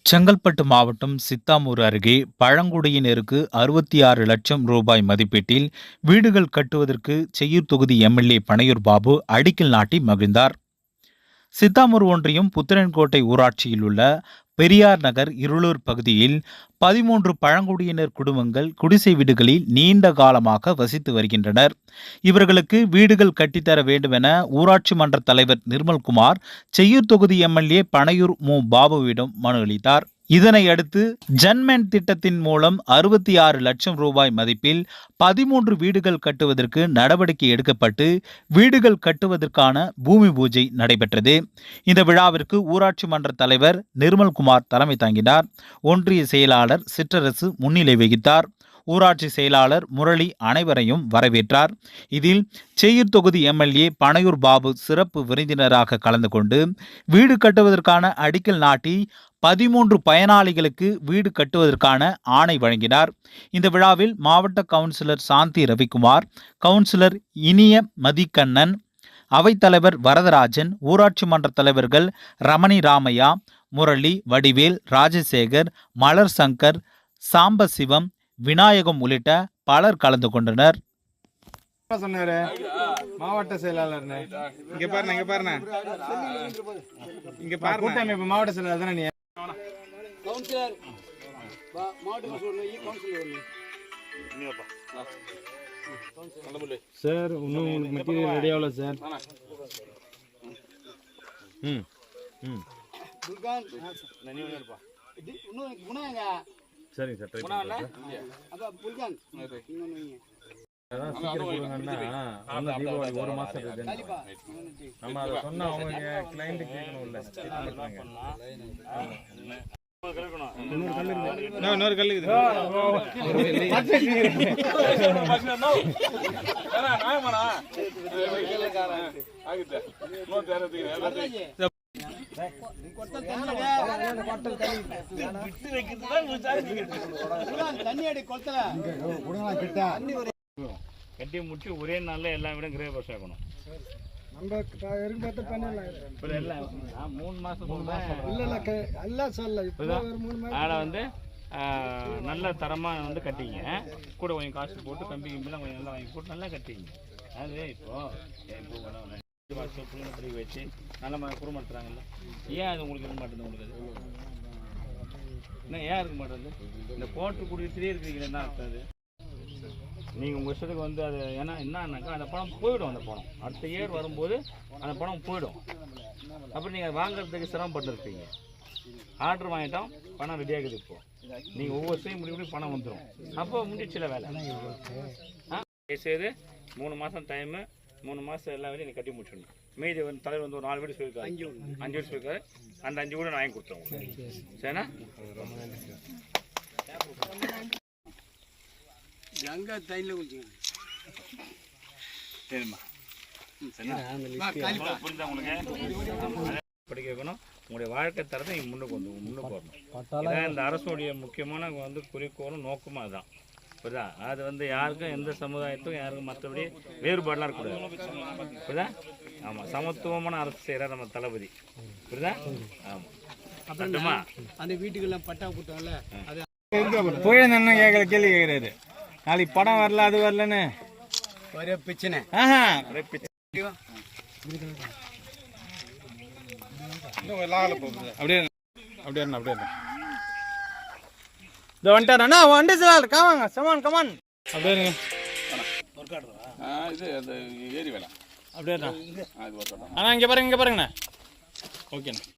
செங்கல்பட்டு மாவட்டம் சித்தாமூர் அருகே பழங்குடியினருக்கு 66 லட்சம் ரூபாய் மதிப்பீட்டில் வீடுகள் கட்டுவதற்கு செய்யூர் தொகுதி எம்எல்ஏ பனையூர் பாபு அடிக்கல் நாட்டி மகிழ்ந்தார். சித்தாமூர் ஒன்றியம் புத்திரன்கோட்டை ஊராட்சியில் உள்ள பெரியார் நகர் இருளூர் பகுதியில் 13 பழங்குடியினர் குடும்பங்கள் குடிசை வீடுகளில் நீண்ட காலமாக வசித்து வருகின்றனர். இவர்களுக்கு வீடுகள் கட்டித்தர வேண்டும் என ஊராட்சி மன்ற தலைவர் நிர்மல்குமார் செய்யூர் தொகுதி எம்எல்ஏ பனையூர் மு பாபுவிடம் மனு அளித்தார். இதனையடுத்து ஜன்மன் திட்டத்தின் மூலம் 66 லட்சம் ரூபாய் மதிப்பில் 13 வீடுகள் கட்டுவதற்கு நடவடிக்கை எடுக்கப்பட்டு வீடுகள் கட்டுவதற்கான பூமி பூஜை நடைபெற்றது. இந்த விழாவிற்கு ஊராட்சி மன்ற தலைவர் நிர்மல்குமார் தலைமை தாங்கினார். ஒன்றிய செயலாளர் சிற்றரசு முன்னிலை வகித்தார். ஊராட்சி செயலாளர் முரளி அனைவரையும் வரவேற்றார். இதில் செய்யூர் தொகுதி எம்எல்ஏ பனையூர் பாபு சிறப்பு விருந்தினராக கலந்து கொண்டு வீடு கட்டுவதற்கான அடிக்கல் நாட்டி 13 பயனாளிகளுக்கு வீடு கட்டுவதற்கான ஆணை வழங்கினார். இந்த விழாவில் மாவட்ட கவுன்சிலர் சாந்தி ரவிக்குமார், கவுன்சிலர் இனிய மதிக்கண்ணன், அவைத்தலைவர் வரதராஜன், ஊராட்சி மன்ற தலைவர்கள் ரமணி ராமையா, முரளி, வடிவேல், ராஜசேகர், மலர் சங்கர், சாம்பசிவம், விநாயகம் உள்ளிட்ட பலர் கலந்து கொண்டனர். சொன்னாரு மாவட்ட செயலாளர் இங்க பாருங்க இங்க பாருங்க கூட்டமைப்பு மாவட்ட செயலாளர் தானே நீ கவுன்சிலர் சார் இன்னும் உங்களுக்கு மெட்டீரியல் ரெடி ஆகல சார். சரிங்க சார் ட்ரை பண்ணுங்க. தீபாவளி ஒரு மாசம் இருக்கு. நம்ம அதை சொன்னா அவங்க கிளைண்ட் கேட்கணும்ல. இன்னொரு கல் இருக்குது. கட்டி முடிச்சு ஒரே நாள்ல எல்லா விட கிரே பஸ் ஆகணும். நம்ம எல்லாம் 3 மாசம் வந்து நல்ல தரமாக வந்து கட்டிங்க. கூட கொஞ்சம் காசு போட்டு கம்பி கிம்பிலாம் கொஞ்சம் நல்லா வாங்கி போட்டு நல்லா கட்டிங்க. அது இப்போ படி வச்சு நல்ல குடும்பத்துறாங்கல்ல, ஏன் அது உங்களுக்கு இருக்க மாட்டேங்குது? உங்களுக்கு அது என்ன ஏன் இருக்க மாட்டேங்குது? இந்த போட்டு குடிக்கிறே இருக்கிறீங்களா? என்ன அர்த்தம் அது? நீங்கள் உங்கள் இஷ்டத்துக்கு வந்து அது ஏன்னா என்னன்னாக்கா அந்த பணம் போயிடும். அந்த பணம் அடுத்த இயர் வரும்போது அந்த பணம் போயிடும். அப்புறம் நீங்கள் வாங்குறதுக்கு சிரமப்பட்டுருப்பீங்க. ஆர்டர் வாங்கிட்டோம், பணம் ரெடி ஆகுது. இப்போ நீங்கள் ஒவ்வொரு செய்ய முடியும் பணம் வந்துடும். அப்போ முடிச்சில வேலை செய்து 3 மாதம் டைமு, 3 மாதம் எல்லா வேலையும் நீங்கள் கட்டி முடிச்சிடணும். மீதி வந்து தலைவர் வந்து ஒரு 4 வீடு சொல்லியிருக்காரு, 5 வீடு சொல்லியிருக்காரு. அந்த 5 வீடு நான் வாங்கி கொடுத்துருவோம். சரிண்ணா? கங்கா தைல குளிச்சுங்க. சரிம்மா, புரியுதா உங்களுக்கு? படிக்க வைக்கணும். உங்களுடைய வாழ்க்கை தரத்தை நீங்கள் முன்னுக்கு வரணும். இந்த அரசுடைய முக்கியமான வந்து குறிக்கோளும் நோக்கமும் அதுதான். புரியுதா? அது வந்து யாருக்கும் எந்த சமுதாயத்துக்கும் யாருக்கும் மற்றபடி வேறுபாடெலாம் இருக்கக்கூடாது. புரியுதா? ஆமாம், சமத்துவமான அரசு செய்கிறார் நம்ம தளபதி. புரியுதா? ஆமாம். அப்புறமா அந்த வீட்டுக்கெல்லாம் பட்டா கொடுத்தாங்கல்ல, அது புயல் கேட்கல கேள்வி கேட்குறாரு. நாளைக்கு படம் வரல, அது வரலன்னு ஒரே பிரச்சனை. அப்படியே இந்த வந்துட்டாரண்ணா வண்டி சார் காவாங்க சமான் கமான் அப்படியே இது அந்த ஏரி வேலை அப்படியே அண்ணா இங்கே பாருங்கண்ணா. ஓகேண்ணா.